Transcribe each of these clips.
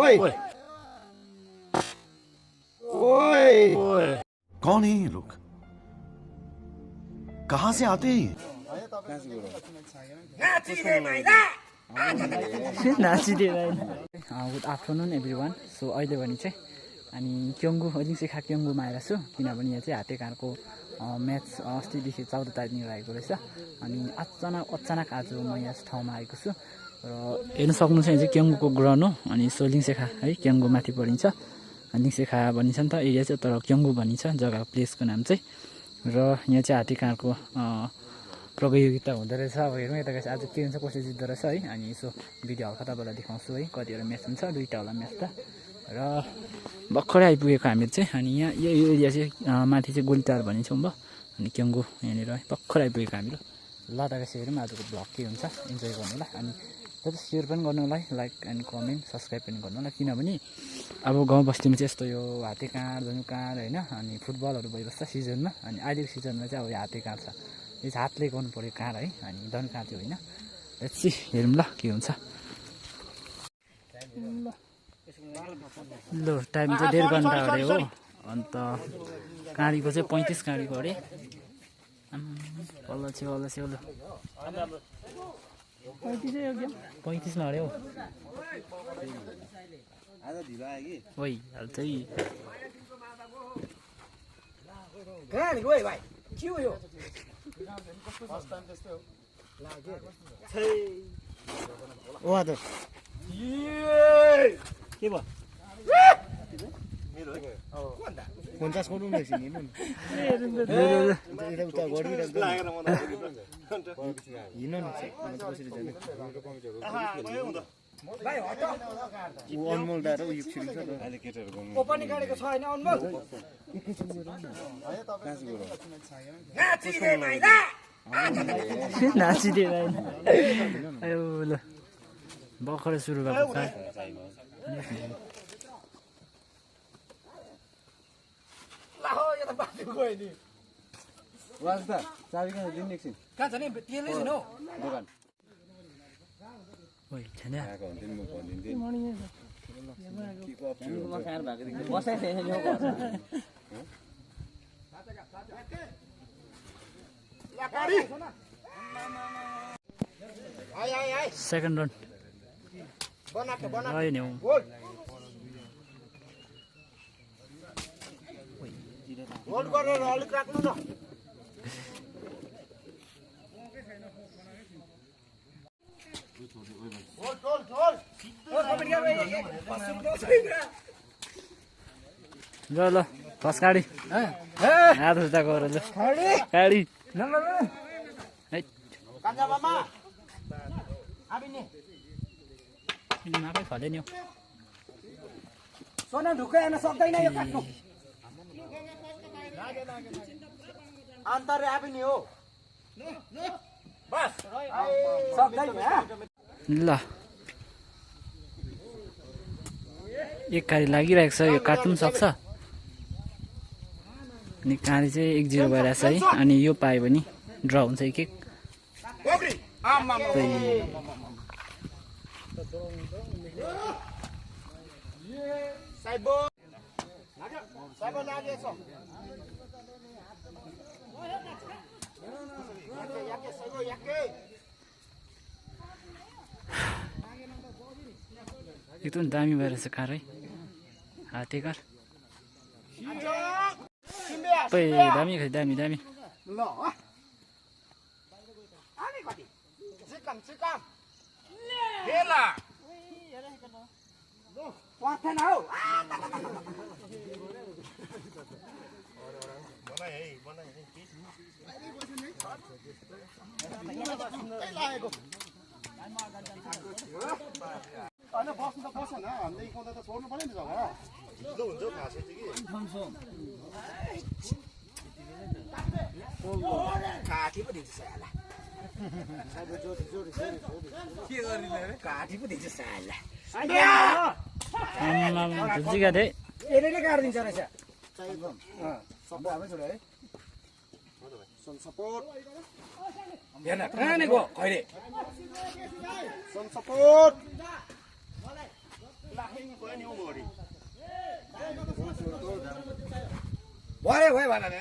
ओए ओए कौन है ये लोग कहां से आते हैं गुड आफ्टरनुन एभ्रिवान सो अहिले भने चाहिँ अनि क्योङ्गु अजिङसेखा क्योङ्गुमा आएर छु किनभने यहाँ चाहिँ हातेकाँडको म्याच अस्तिदेखि 14 तारिकदेखि रहेको रहेछ अनि अचानक आज म यस ठाउँमा आएको छु र हेर्न सक्नुहुन्छ यहाँ चाहिँ क्योङ्गुको ग्राउन्ड हो अनि सोलिङसेखा है क्योङ्गु माथि परिन्छ लिङसेखा भनिन्छ नि त एरिया चाहिँ तर क्योङ्गु भनिन्छ जग्गा प्लेसको नाम चाहिँ र यहाँ चाहिँ हातेकाँडको प्रतियोगिता हुँदो रहेछ अब हेरौँ यता आज के हुन्छ कसले जित्दो रहेछ है अनि यसो भिडियो हल्का तपाईँलाई देखाउँछु है कतिवटा म्याच हुन्छ 2टा होला म्याच त र भर्खरै आइपुगेको हामी चाहिँ अनि यहाँ यो एरिया चाहिँ माथि चाहिँ गोलीटार भनिन्छौँ भयो अनि क्योङ्गु यहाँनिर है भर्खर आइपुगेको हामीहरू ल त हेरौँ आजको ब्लग के हुन्छ इन्जोय गर्नु होला अनि जति सेयर पनि गर्नु होला लाइक एन्ड कमेन्ट सब्सक्राइब पनि गर्नु होला किनभने अब गाउँ बस्तीमा चाहिँ यस्तो यो हातेकाँड धनुकाँड होइन अनि फुटबलहरू भइबस्छ सिजनमा अनि अहिलेको सिजनमा चाहिँ अब यो हातेकाँड छ यो चाहिँ हातले गर्नु पऱ्यो काँड है अनि धनुकाँड चाहिँ होइन यति हेरौँ ल के हुन्छ ल टाइम चाहिँ 1.5 घन्टा अरे हो अन्त काँडीको चाहिँ 35 काँडीको अरे पल्ल छेउ 35 मा अरे हो ओइ हाल्छ है के भयो 50 खोल्नु नि एकछिन हिँड्नु यता गरिरहेको हिँड्नु न कसरी जाने ऊ अनमोल दारो यो छिरिङ छ अहिले केटाहरु गर्नु ओपनी गाडीको छ हैन अनमोल नाचिदे भाइ आयो ल भर्खरै सुरु भएको वास्ता चाबी कहाँ दिनु एकछिन कहाँ छ नि तेलै छैन हौ दोकान ओइ छैन आएको हुन्थ्यो म भनिदिन्थेँ सेकेन्ड रन आयो नि होल्ड गरेर अलिक राख्नु न ल ल फस गाडी हात उता गर ल गाडी माकै फल्यो नि सोना ढुक्कै हेर्न सक्दैन यो काट्नु अन्तरे आबि नि हो बस सक्दैन ल एक गाडी लागिरहेको छ यो काट्नु पनि सक्छ अनि गाडी चाहिँ 1-0 भइरहेछ है अनि यो पायो भने ड्र हुन्छ एक एकदम दामी भएर छ कार है हातेकार दामी खै दामी दामी अनि बस्नु त बस्न हामीले इकाउँदा त छोड्नु पर्यो नि जग्गा हिजो हुन्छ घाँस चाहिँ कि काठी पो दिन्छ साला के गर्ने रे काठी पो दिन्छ साला झुजिगा थिए यसले गाडिदिन्छ रहेछ सबै आमै छोड्यो है सन सपोर्ट हेर्न कहाँ नै गयो कहिले सन सपोर्ट भयो भयो भन ए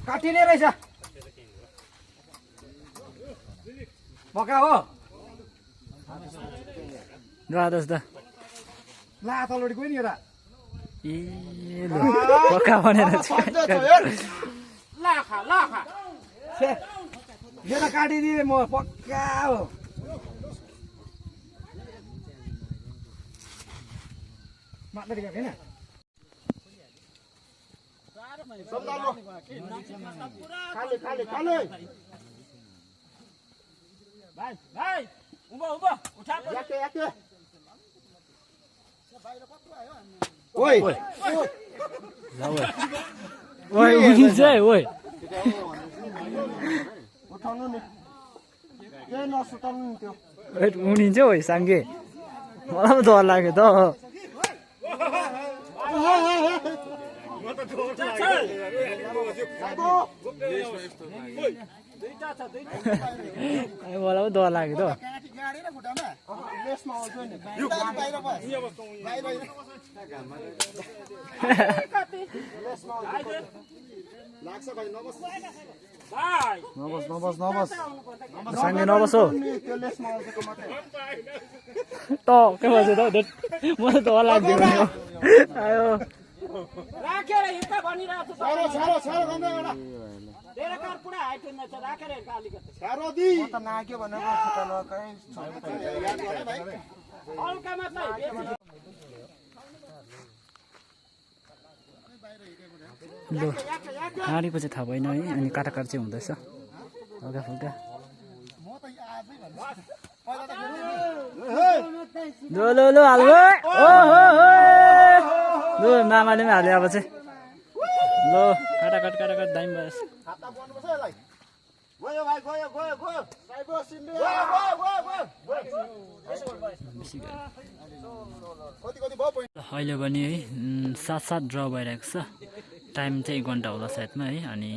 काटिने रहेछ पक्का हो राधस दा ला तलवटी गयो नि एउटा ए ल पक्का भनेर लाखा एउटा काटिदिए म पक्का हो मात्रै गएको होइन ओइ ओइ उठिन्छ है ओइ उठाउनु नि केही नसुताउनु नि त्यो उठिन्छ ओइ साङ्गे मलाई पो डर लाग्यो त मलाई पो डर लाग्यो त नबस साङ्गे नबस हो त के भन्छ त मलाई डर लाग्यो आयो राखेर हिँड्दा भनिरहेको छु तेरो कार पुरा हाइट हुँदैछ राखेर हिँड्दा अलिकति नाग्यो भनेर हल्कामा चाहिँ लु गाडीको चाहिँ थाहा भएन है अनि काटाकाट चाहिँ हुँदैछ हल्का फुल्का लो लो लो हाल्नु लु मामाले पनि हाल्यो अब चाहिँ ल काटाकाट दामी भएछ अहिले पनि है 7-7 ड्र भइरहेको छ टाइम चाहिँ 1 घन्टा होला सायदमा है अनि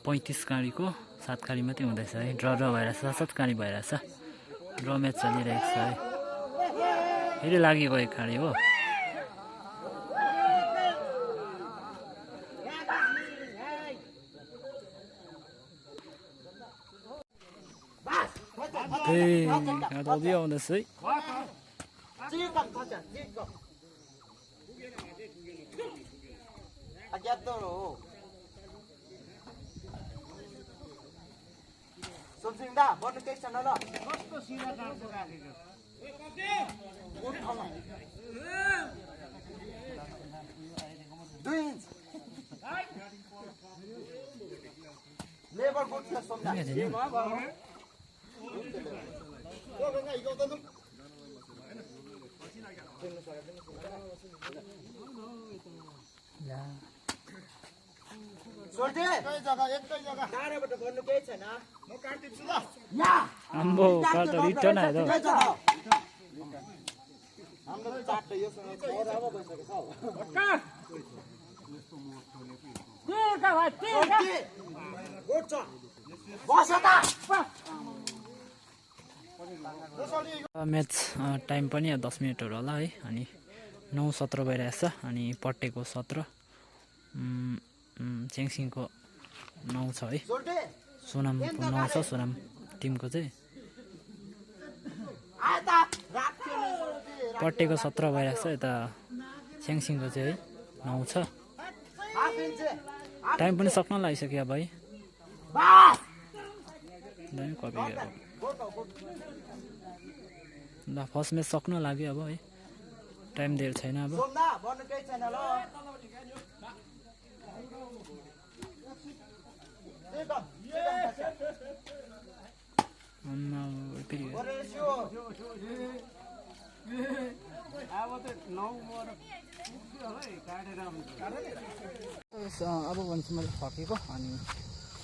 35 गाडीको 7 गाडी मात्रै हुँदैछ है ड्र भइरहेछ 7 गाडी भइरहेछ ड्र म्याच चलिरहेको छ है फेरि लागेको एक गाडी हो अझै आउँदैछ है भन्नु केही छैन ल कस्तो सिधा काट्छ राखेको लेबर बोक्छ सोमदा आम्बो कार्ड रिटर्न आयो म्याच टाइम पनि 10 मिनटहरू होला है अनि 9-17 भइरहेछ अनि पट्टेको 17 चेङसिङको 9 छ है सोनामको 9 छ सोनाम टिमको चाहिँ पट्टेको 17 भइरहेको छ यता च्याङसिङको चाहिँ है 9 छ टाइम पनि सक्न लागिसक्यो भाइ ल फर्स्ट म्याच सक्न लाग्यो अब है टाइम धेरै छैन अब अब भन्छु मैले फर्केको अनि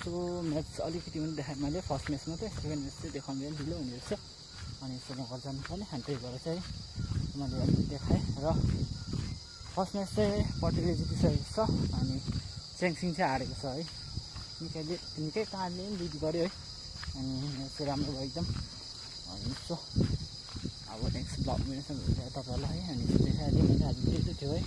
सो म्याच अलिकति पनि देखाएँ मैले फर्स्ट म्याच मात्रै सेकेन्ड म्याच चाहिँ देखाउनु चाहिँ ढिलो हुने रहेछ अनि यसो म घर जानु पर्ने अनि त्यही भएर चाहिँ मैले अलिकति देखाएँ र फर्स्ट म्याच चाहिँ पट्टीले जितिसकेको छ अनि च्याङसिङ चाहिँ हारेको छ है निकै काँडले पनि लिड गऱ्यो है अनि यहाँ चाहिँ राम्रो भयो एकदम सो अब नेक्स्ट ब्लग मेरो तपाईँहरूलाई है अनि आज धेरै थियो है